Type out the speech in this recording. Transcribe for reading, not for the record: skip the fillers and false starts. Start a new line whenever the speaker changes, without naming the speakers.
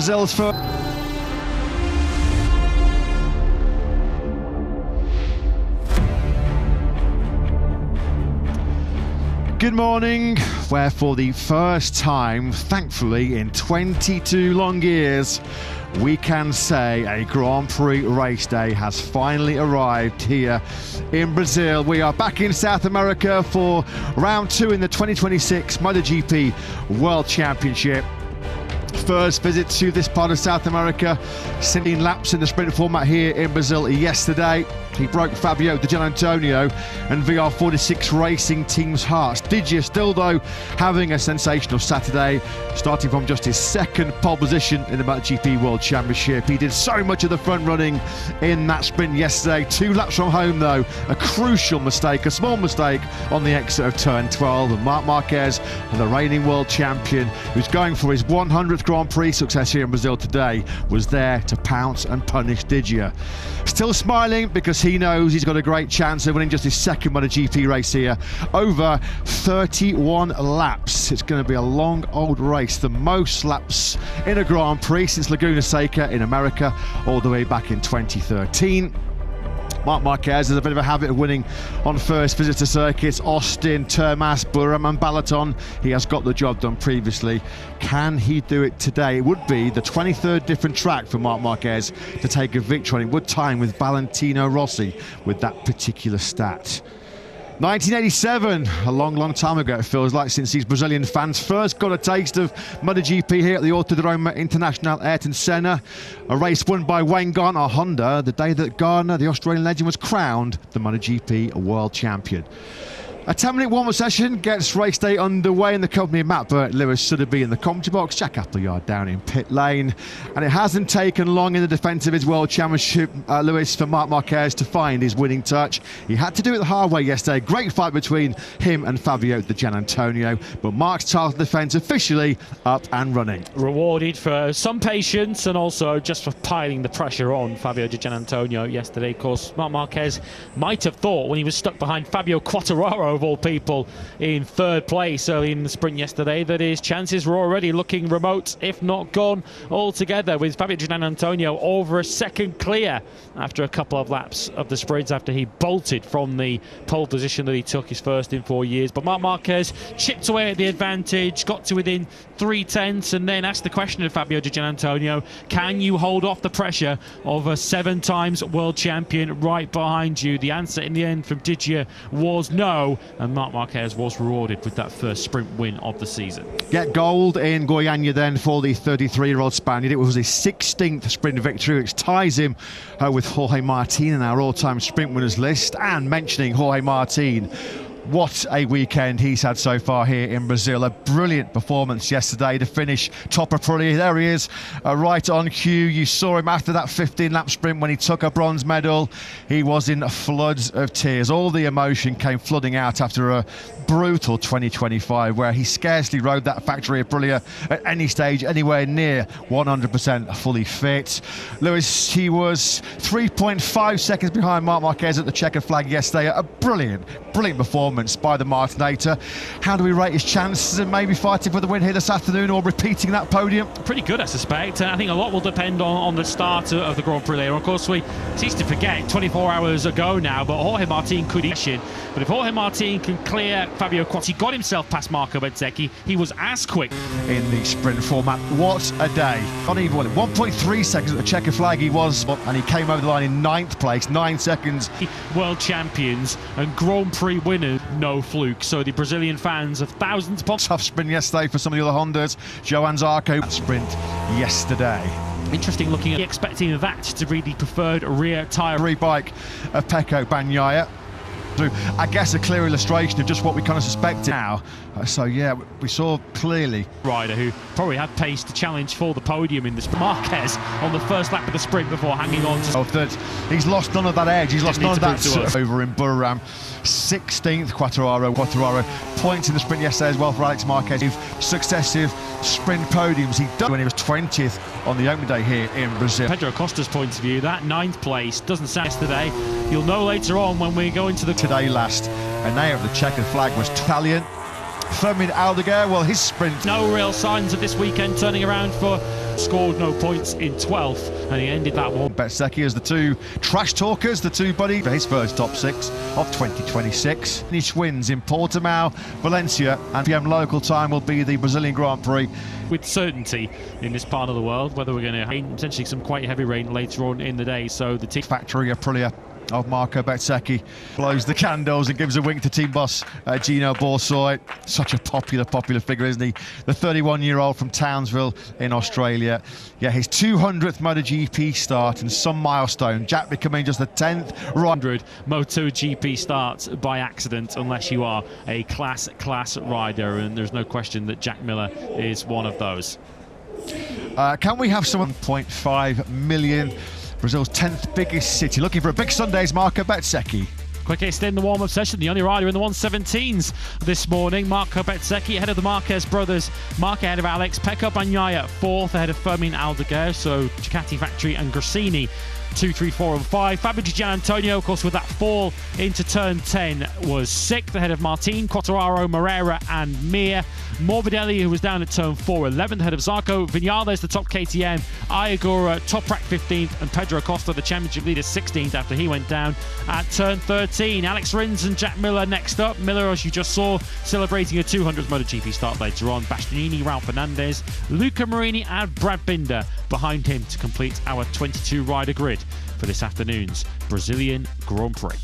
Brazil's first. Good morning, where for the first time, thankfully, in 22 long years, we can say a Grand Prix race day has finally arrived here in Brazil. We are back in South America for round 2 in the 2026 MotoGP World Championship. First visit to this part of South America, 17 laps in the sprint format here in Brazil yesterday. He broke Fabio Di Giannantonio and VR46 Racing Team's hearts. Digia still, though, having a sensational Saturday, starting from just his second pole position in the MotoGP World Championship. He did so much of the front running in that sprint yesterday. 2 laps from home, though, a crucial mistake, a small mistake on the exit of turn 12. And Marc Marquez, the reigning world champion, who's going for his 100th Grand Prix success here in Brazil today, was there to pounce and punish Digia. Still smiling because he knows he's got a great chance of winning just his second MotoGP race here. Over 31 laps. It's going to be a long old race. The most laps in a Grand Prix since Laguna Seca in America, all the way back in 2013. Marc Marquez has a bit of a habit of winning on first visitor circuits. Austin, Termas, Burram and Balaton. He has got the job done previously. Can he do it today? It would be the 23rd different track for Marc Marquez to take a victory, and it would time with Valentino Rossi with that particular stat. 1987, a long time ago it feels like, since these Brazilian fans first got a taste of MotoGP here at the Autodromo International Ayrton Senna. A race won by Wayne Gardner Honda the day that Gardner, the Australian legend, was crowned the MotoGP World Champion. A 10-minute warm-up session gets race day underway in the company of Matt Burt, Lewis Sotheby in the commentary box, Jack Appleyard down in pit lane. And it hasn't taken long in the defence of his World Championship, Lewis, for Marc Marquez to find his winning touch. He had to do it the hard way yesterday. Great fight between him and Fabio Di Giannantonio, but Marc's title defence officially up and running.
Rewarded for some patience and also just for piling the pressure on Fabio Di Giannantonio yesterday. Of course, Marc Marquez might have thought, when he was stuck behind Fabio Quartararo, of all people, in third place early in the sprint yesterday, that his chances were already looking remote, if not gone altogether, with Fabio Di Giannantonio over a second clear after a couple of laps of the sprint, after he bolted from the pole position that he took, his first in 4 years. But Marc Marquez chipped away at the advantage, got to within 3/10, and then asked the question of Fabio Di Giannantonio, can you hold off the pressure of a 7 times world champion right behind you? The answer in the end from Digia was no, and Marc Marquez was rewarded with that first sprint win of the season.
Get gold in Goiânia then for the 33-year-old Spaniard. It was his 16th sprint victory, which ties him with Jorge Martin in our all-time sprint winners list. And mentioning Jorge Martin, what a weekend he's had so far here in Brazil. A brilliant performance yesterday to finish top of Aprilia. There he is, right on cue. You saw him after that 15-lap sprint when he took a bronze medal. He was in floods of tears. All the emotion came flooding out after a brutal 2025 where he scarcely rode that factory Aprilia at any stage anywhere near 100% fully fit. Lewis, he was 3.5 seconds behind Marc Marquez at the checkered flag yesterday. A brilliant performance by the Martinator. How do we rate his chances of maybe fighting for the win here this afternoon or repeating that podium?
Pretty good, I suspect. I think a lot will depend on the start of the Grand Prix later. Of course, we ceased to forget 24 hours ago now, but Jorge Martin could issue. But if Jorge Martin can clear Fabio Quartararo, he got himself past Marco Bezzecchi. He was as quick
in the sprint format. What a day. Not even 1.3 seconds at the checkered flag he was, and he came over the line in 9th place, 9 seconds.
World champions and Grand Prix winners, no fluke. So the Brazilian fans of thousands upon.
Tough sprint yesterday for some of the other Hondas. Johan Zarco sprint yesterday.
Interesting looking at expecting that to be the preferred rear tyre.
Bike of Pecco Bagnaia. I guess a clear illustration of just what we kind of suspected now. So yeah, we saw clearly.
Rider who probably had pace to challenge for the podium in this. Marquez on the first lap of the sprint before hanging on to.
That he's lost none of that edge. He's lost none of that over in Burram. 16th Quartararo points in the sprint yesterday as well for Alex Marquez. Successive sprint podiums he done when he was 20th on the opening day here in Brazil.
Pedro Acosta's point of view, that 9th place doesn't sound yesterday. You'll know later on when we go into the
today last, and now the checkered flag was Italian. Fermin Aldeguer, well, his sprint.
No real signs of this weekend turning around for scored no points in 12th, and he ended that one.
Bezzecchi as the two trash talkers, the two buddies, for his first top six of 2026. Finish wins in Portimao, Valencia, and PM local time will be the Brazilian Grand Prix.
With certainty in this part of the world, whether we're going to have potentially some quite heavy rain later on in the day. So the team
factory Aprilia of Marco Bezzecchi blows the candles and gives a wink to team boss Gino Borsoi. Such a popular figure, isn't he? The 31-year-old from Townsville in Australia. Yeah, his 200th MotoGP start and some milestone. Jack becoming just the 10th
100 MotoGP starts by accident, unless you are a class rider, and there's no question that Jack Miller is one of those.
Can we have some 1.5 million? Brazil's 10th biggest city, looking for a big Sunday's Marco Bezzecchi.
Quickest in the warm-up session, the only rider in the 117s this morning. Marco Bezzecchi ahead of the Marquez brothers. Mark ahead of Alex. Pecco Bagnaia fourth ahead of Fermin Aldeguer. So Ducati Factory and Grassini 2, 3, 4 and 5. Fabio Di Giannantonio, of course, with that fall into turn 10, was 6th ahead of Martin, Quartararo, Moreira and Mir. Morbidelli, who was down at turn 4, 11th ahead of Zarco. Vinales, the top KTM. Ayagura, Toprak 15th, and Pedro Acosta, the championship leader, 16th after he went down at turn 13. Alex Rins and Jack Miller next up. Miller, as you just saw, celebrating a 200th MotoGP start later on. Bastianini, Raul Fernandez, Luca Marini and Brad Binder behind him to complete our 22 rider grid for this afternoon's Brazilian Grand Prix.